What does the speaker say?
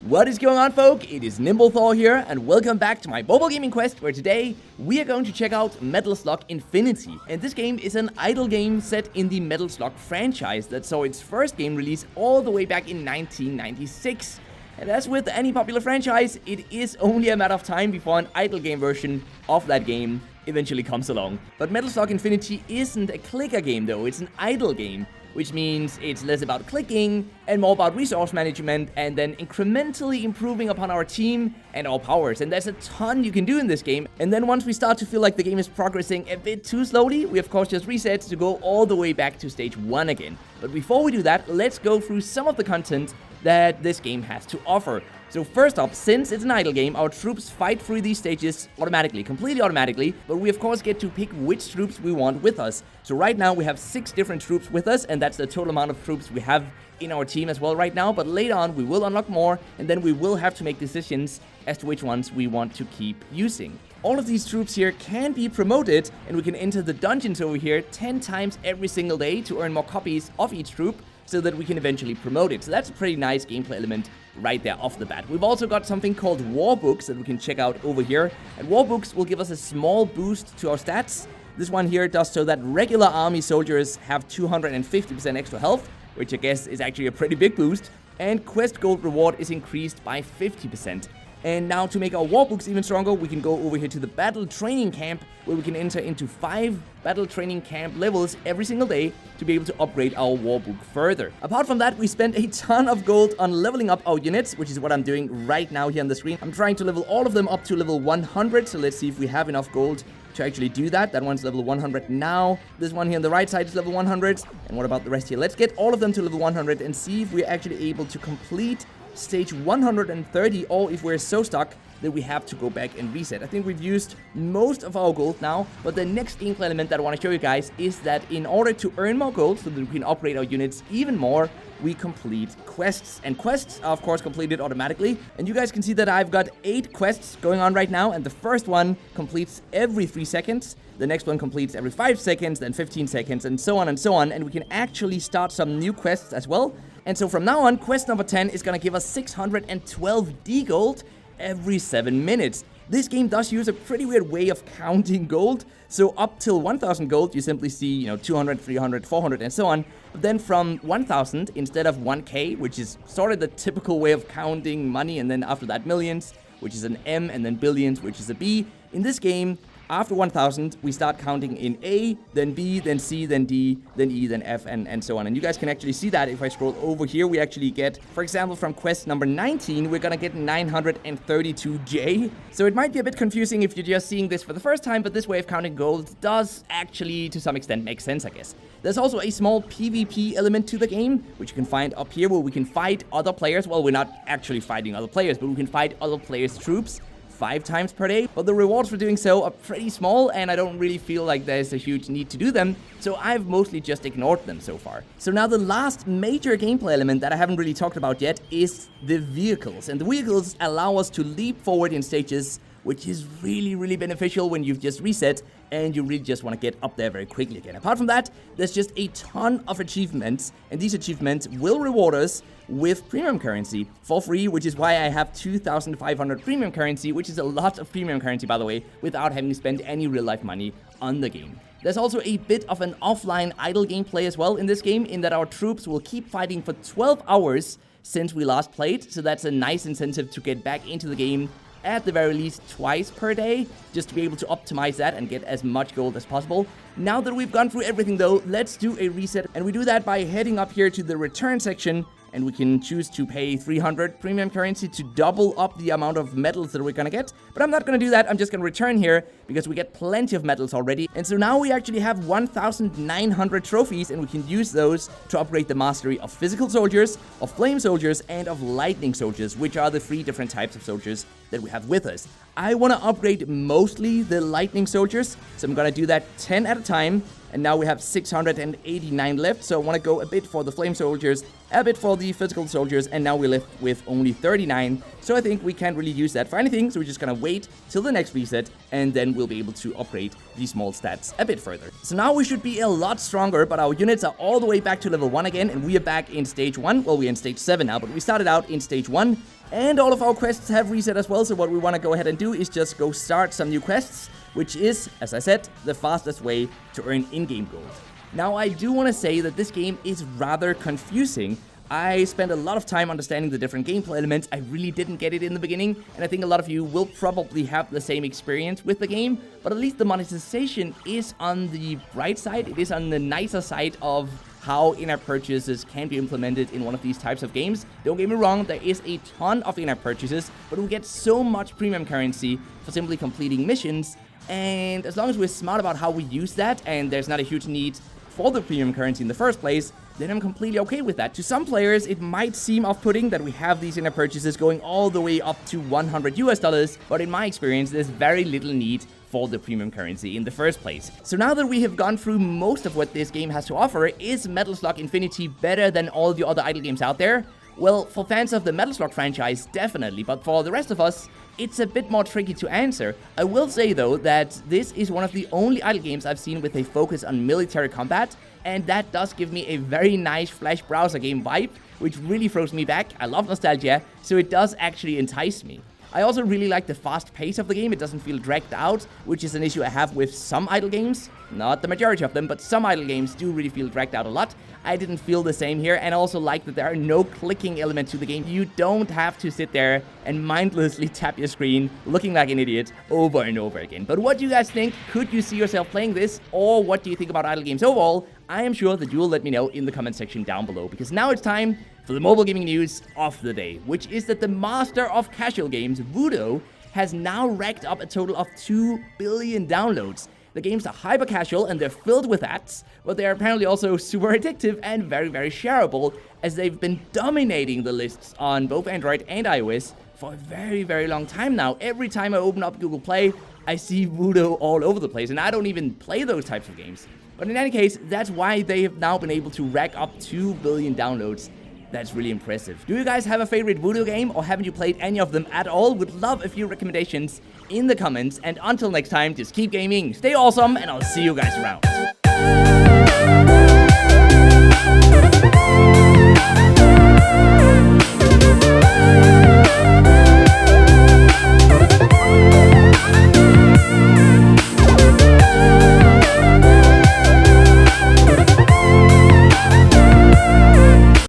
What is going on, folk? It is NimbleThor here, and welcome back to my mobile gaming quest, where today we are going to check out Slug Infinity. And this game is an idle game set in the Metal Slug franchise that saw its first game release all the way back in 1996. And as with any popular franchise, it is only a matter of time before an idle game version of that game eventually comes along. But Slug Infinity isn't a clicker game though, it's an idle game, which means it's less about clicking and more about resource management and then incrementally improving upon our team and our powers. And there's a ton you can do in this game. And then once we start to feel like the game is progressing a bit too slowly, we of course just reset to go all the way back to stage 1 again. But before we do that, let's go through some of the content that this game has to offer. So first up, since it's an idle game, our troops fight through these stages automatically, completely automatically, but we of course get to pick which troops we want with us. So right now we have 6 different troops with us, and that's the total amount of troops we have in our team as well right now, but later on we will unlock more, and then we will have to make decisions as to which ones we want to keep using. All of these troops here can be promoted, and we can enter the dungeons over here 10 times every single day to earn more copies of each troop, so that we can eventually promote it. So that's a pretty nice gameplay element right there off the bat. We've also got something called War Books that we can check out over here. And War Books will give us a small boost to our stats. This one here does so that regular army soldiers have 250% extra health, which I guess is actually a pretty big boost. And quest gold reward is increased by 50%. And now to make our war books even stronger, we can go over here to the battle training camp, where we can enter into 5 battle training camp levels every single day to be able to upgrade our war book further. Apart from that, we spent a ton of gold on leveling up our units, which is what I'm doing right now here on the screen. I'm trying to level all of them up to level 100, so let's see if we have enough gold to actually do that. That one's level 100 now. This one here on the right side is level 100. And what about the rest here? Let's get all of them to level 100 and see if we're actually able to complete stage 130, or if we're so stuck that we have to go back and reset. I think we've used most of our gold now, but the next gameplay element that I want to show you guys is that in order to earn more gold so that we can upgrade our units even more, we complete quests. And quests are of course completed automatically, and you guys can see that I've got 8 quests going on right now, and the first one completes every 3 seconds, the next one completes every 5 seconds, then 15 seconds, and so on, and we can actually start some new quests as well. And so from now on, quest number 10 is gonna give us 612 D gold every 7 minutes. This game does use a pretty weird way of counting gold. So up till 1000 gold, you simply see, 200, 300, 400, and so on. But then from 1000, instead of 1k, which is sort of the typical way of counting money, and then after that millions, which is an M, and then billions, which is a B, in this game, after 1000, we start counting in A, then B, then C, then D, then E, then F, and so on. And you guys can actually see that if I scroll over here, we actually get, for example, from quest number 19, we're gonna get 932J. So it might be a bit confusing if you're just seeing this for the first time, but this way of counting gold does actually, to some extent, make sense, I guess. There's also a small PvP element to the game, which you can find up here, where we can fight other players. Well, we're not actually fighting other players, but we can fight other players' troops 5 times per day, but the rewards for doing so are pretty small, and I don't really feel like there's a huge need to do them, so I've mostly just ignored them so far. So now the last major gameplay element that I haven't really talked about yet is the vehicles, and the vehicles allow us to leap forward in stages, which is really beneficial when you've just reset and you really just want to get up there very quickly again. Apart from that, there's just a ton of achievements, and these achievements will reward us with premium currency for free, which is why I have 2,500 premium currency, which is a lot of premium currency, by the way, without having to spend any real-life money on the game. There's also a bit of an offline idle gameplay as well in this game, in that our troops will keep fighting for 12 hours since we last played, so that's a nice incentive to get back into the game at the very least twice per day, just to be able to optimize that and get as much gold as possible. Now that we've gone through everything though, let's do a reset, and we do that by heading up here to the return section, and we can choose to pay 300 premium currency to double up the amount of medals that we're gonna get. But I'm not gonna do that, I'm just gonna return here, because we get plenty of medals already. And so now we actually have 1,900 trophies, and we can use those to upgrade the mastery of physical soldiers, of flame soldiers, and of lightning soldiers, which are the 3 different types of soldiers that we have with us. I want to upgrade mostly the lightning soldiers, so I'm gonna do that 10 at a time. and now we have 689 left. So I want to go a bit for the flame soldiers, a bit for the physical soldiers, and now we're left with only 39. So I think we can't really use that for anything, so we're just gonna wait till the next reset, and then we'll be able to upgrade these small stats a bit further. So now we should be a lot stronger, but our units are all the way back to level 1 again, and we are back in stage 1. Well, we're in stage 7 now, but we started out in stage 1, and all of our quests have reset as well, so what we want to go ahead and do is just go start some new quests, which is, as I said, the fastest way to earn in-game gold. Now, I do want to say that this game is rather confusing. I spent a lot of time understanding the different gameplay elements. I really didn't get it in the beginning, and I think a lot of you will probably have the same experience with the game, but at least the monetization is on the bright side. It is on the nicer side of how in-app purchases can be implemented in one of these types of games. Don't get me wrong, there is a ton of in-app purchases, but we get so much premium currency for simply completing missions, and as long as we're smart about how we use that, and there's not a huge need for the premium currency in the first place, then I'm completely okay with that. To some players, it might seem off-putting that we have these in-app purchases going all the way up to $100 US, but in my experience, there's very little need for the premium currency in the first place. So now that we have gone through most of what this game has to offer, is Metal Slug Infinity better than all the other idle games out there? Well, for fans of the Metal Slug franchise, definitely, but for the rest of us, it's a bit more tricky to answer. I will say, though, that this is one of the only idle games I've seen with a focus on military combat, and that does give me a very nice Flash browser game vibe, which really throws me back. I love nostalgia, so it does actually entice me. I also really like the fast pace of the game. It doesn't feel dragged out, which is an issue I have with some idle games. Not the majority of them, but some idle games do really feel dragged out a lot. I didn't feel the same here, and I also like that there are no clicking elements to the game. You don't have to sit there and mindlessly tap your screen, looking like an idiot, over and over again. But what do you guys think? Could you see yourself playing this, or what do you think about idle games overall? I am sure that you will let me know in the comment section down below, because now it's time for the mobile gaming news of the day, which is that the master of casual games, Voodoo, has now racked up a total of 2 billion downloads. The games are hyper casual and they're filled with ads, but they're apparently also super addictive and very, very shareable, as they've been dominating the lists on both Android and iOS for a very, very long time now. Every time I open up Google Play, I see Voodoo all over the place, and I don't even play those types of games. But in any case, that's why they have now been able to rack up 2 billion downloads. That's really impressive. Do you guys have a favorite Voodoo game, or haven't you played any of them at all? Would love a few recommendations in the comments, and until next time, just keep gaming, stay awesome, and I'll see you guys around.